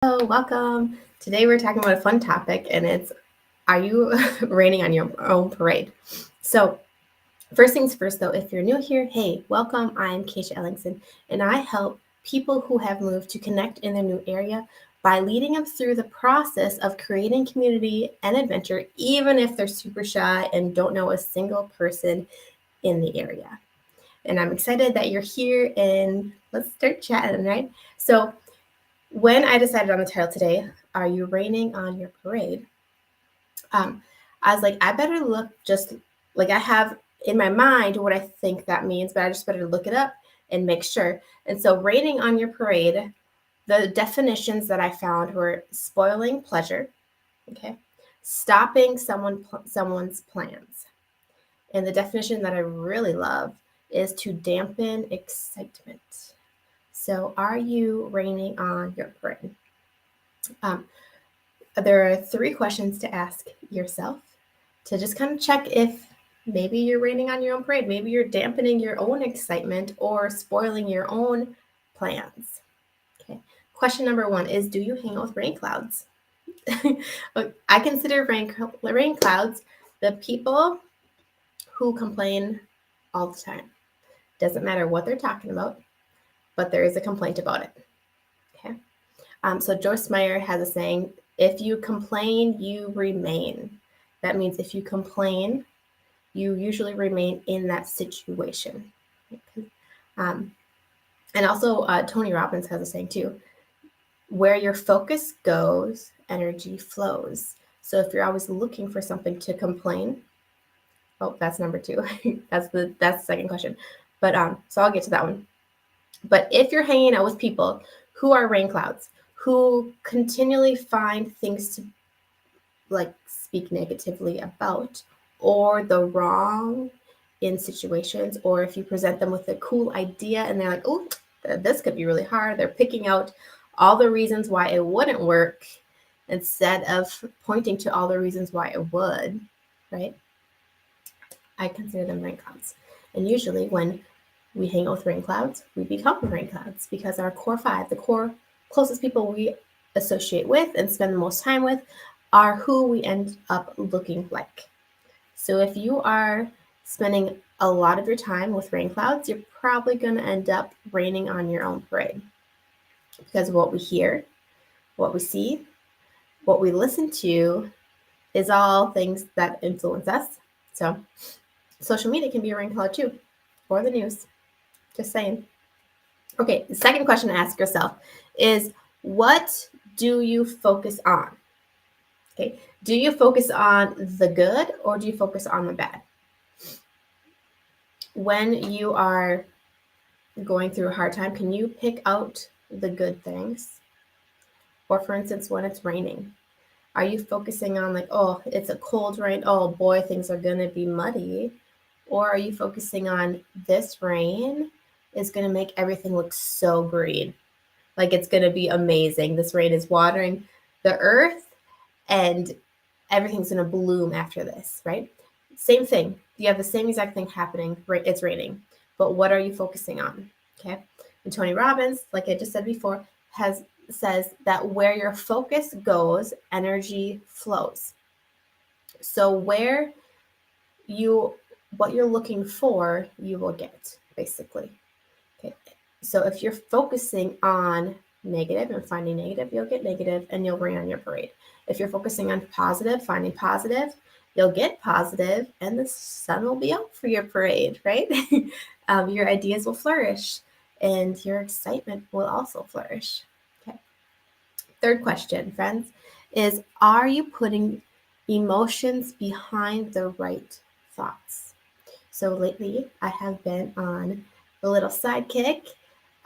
Hello, welcome. Today we're talking about a fun topic, and it's are you raining on your own parade? So, first things first, though, if you're new here, hey, welcome. I'm Keisha Ellingson, and I help people who have moved to connect in their new area by leading them through the process of creating community and adventure, even if they're super shy and don't know a single person in the area. And I'm excited that you're here, and let's start chatting, right? So, when I decided on the title today, Are You Raining on Your Parade? Um, I was like, I better look just like I have in my mind what I think that means, but I just better look it up and make sure. And so, raining on your parade, the definitions that I found were spoiling pleasure, okay, stopping someone's plans. And the definition that I really love is to dampen excitement. So, are you raining on your parade? Um, there are three questions to ask yourself to just kind of check if maybe you're raining on your own parade, maybe you're dampening your own excitement or spoiling your own plans. Okay. Question number one is, do you hang out with rain clouds? I consider rain clouds the people who complain all the time. Doesn't matter what they're talking about, but there is a complaint about it. Okay. So Joyce Meyer has a saying, if you complain, you remain. That means if you complain, you usually remain in that situation. Um, and also, Tony Robbins has a saying too, where your focus goes, energy flows. So if you're always looking for something to complain, oh, that's number two. that's the second question. But so I'll get to that one. But if you're hanging out with people who are rain clouds, who continually find things to like speak negatively about, or the wrong in situations, or if you present them with a cool idea and they're like, oh, this could be really hard, they're picking out all the reasons why it wouldn't work instead of pointing to all the reasons why it would, right? I consider them rain clouds. And usually when we hang out with rain clouds, we become rain clouds because our core five, the core closest people we associate with and spend the most time with, are who we end up looking like. So if you are spending a lot of your time with rain clouds, you're probably going to end up raining on your own parade because what we hear, what we see, what we listen to is all things that influence us. So social media can be a rain cloud too, or the news. Just saying. Okay, the second question to ask yourself is, what do you focus on? Okay, do you focus on the good or do you focus on the bad? When you are going through a hard time, can you pick out the good things? Or for instance, when it's raining, are you focusing on like, oh, it's a cold rain, oh boy, things are gonna be muddy? Or are you focusing on this rain is gonna make everything look so green? Like it's gonna be amazing. This rain is watering the earth and everything's gonna bloom after this, right? Same thing. You have the same exact thing happening. Right, it's raining, but what are you focusing on? Okay. And Tony Robbins, like I just said before, has says that where your focus goes, energy flows. So where you what you're looking for, you will get basically. Okay. So if you're focusing on negative and finding negative, you'll get negative and you'll rain on your parade. If you're focusing on positive, finding positive, you'll get positive and the sun will be out for your parade, right? Your ideas will flourish and your excitement will also flourish. Okay. Third question, friends, is, are you putting emotions behind the right thoughts? So lately, I have been on a little sidekick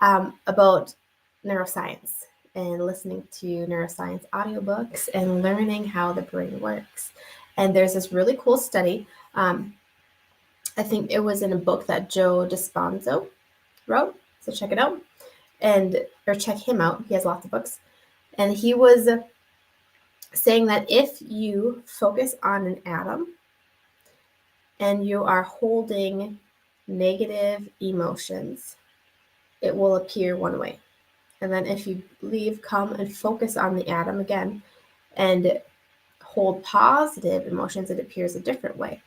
about neuroscience and listening to neuroscience audiobooks and learning how the brain works. And there's this really cool study. I think it was in a book that Joe Dispenza wrote. So check it out or check him out. He has lots of books. And he was saying that if you focus on an atom and you are holding negative emotions, it will appear one way. And then if you leave, come and focus on the atom again and hold positive emotions, it appears a different way.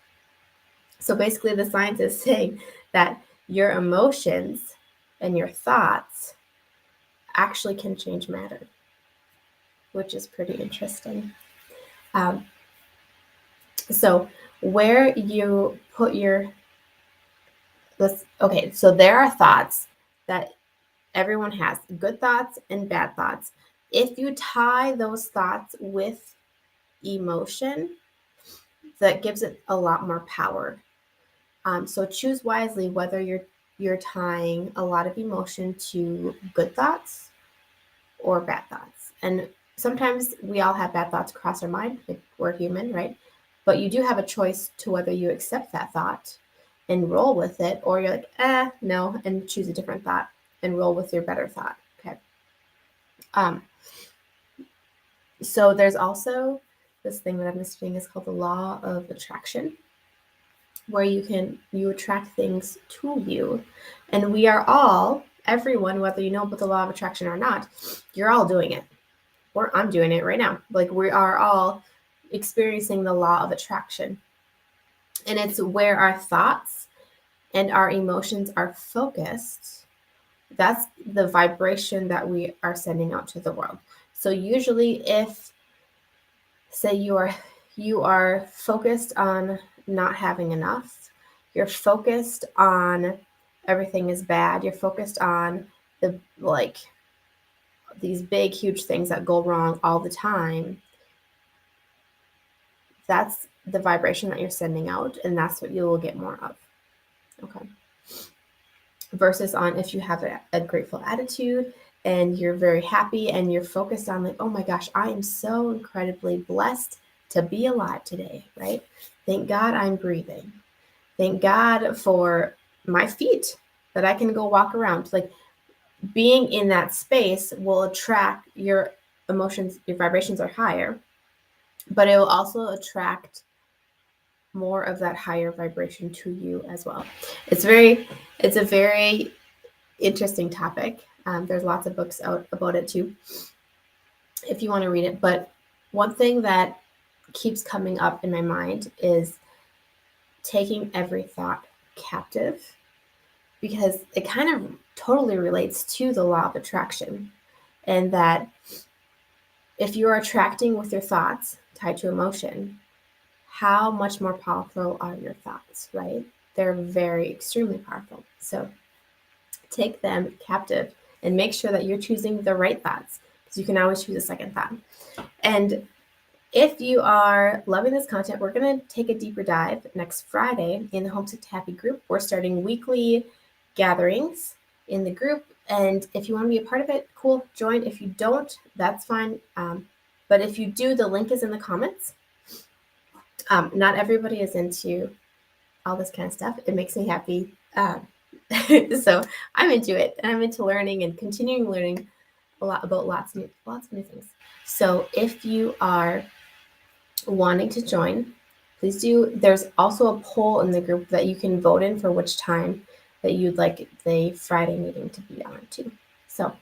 So basically, the science is saying that your emotions and your thoughts actually can change matter, which is pretty interesting. So where you put so there are thoughts that everyone has, good thoughts and bad thoughts. If you tie those thoughts with emotion, that gives it a lot more power. So choose wisely whether you're tying a lot of emotion to good thoughts or bad thoughts. And sometimes we all have bad thoughts cross our mind. We're human, right? But you do have a choice to whether you accept that thought and roll with it, or you're like, no, and choose a different thought and roll with your better thought. Okay. So there's also this thing that I'm studying is called the law of attraction, where you attract things to you. And we are all, everyone, whether you know about the law of attraction or not, you're all doing it. Or I'm doing it right now. Like, we are all experiencing the law of attraction. And it's where our thoughts and our emotions are focused. That's the vibration that we are sending out to the world. So usually if, say, you are focused on not having enough, you're focused on everything is bad, you're focused on these big, huge things that go wrong all the time, that's the vibration that you're sending out, and that's what you will get more of. Okay. Versus on if you have a grateful attitude and you're very happy and you're focused on, like, oh my gosh, I am so incredibly blessed to be alive today, right? Thank God I'm breathing. Thank God for my feet that I can go walk around. Like, being in that space will attract your emotions, your vibrations are higher, but it will also attract more of that higher vibration to you as well. It's a very interesting topic. There's lots of books out about it too, if you want to read it. But one thing that keeps coming up in my mind is taking every thought captive, because it kind of totally relates to the law of attraction. And that if you're attracting with your thoughts tied to emotion, how much more powerful are your thoughts, right? They're very extremely powerful. So take them captive and make sure that you're choosing the right thoughts, because you can always choose a second thought. And if you are loving this content, we're going to take a deeper dive next Friday in the Homesick to Happy group. We're starting weekly gatherings in the group. And if you want to be a part of it, cool, join. If you don't, that's fine. But if you do, the link is in the comments. Not everybody is into all this kind of stuff. It makes me happy. So I'm into it, and I'm into learning and continuing learning a lot about lots of new things. So if you are wanting to join, please do. There's also a poll in the group that you can vote in for which time that you'd like the Friday meeting to be on too. So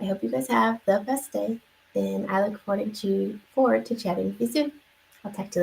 I hope you guys have the best day, and I look forward to chatting with you soon. I'll talk to you later.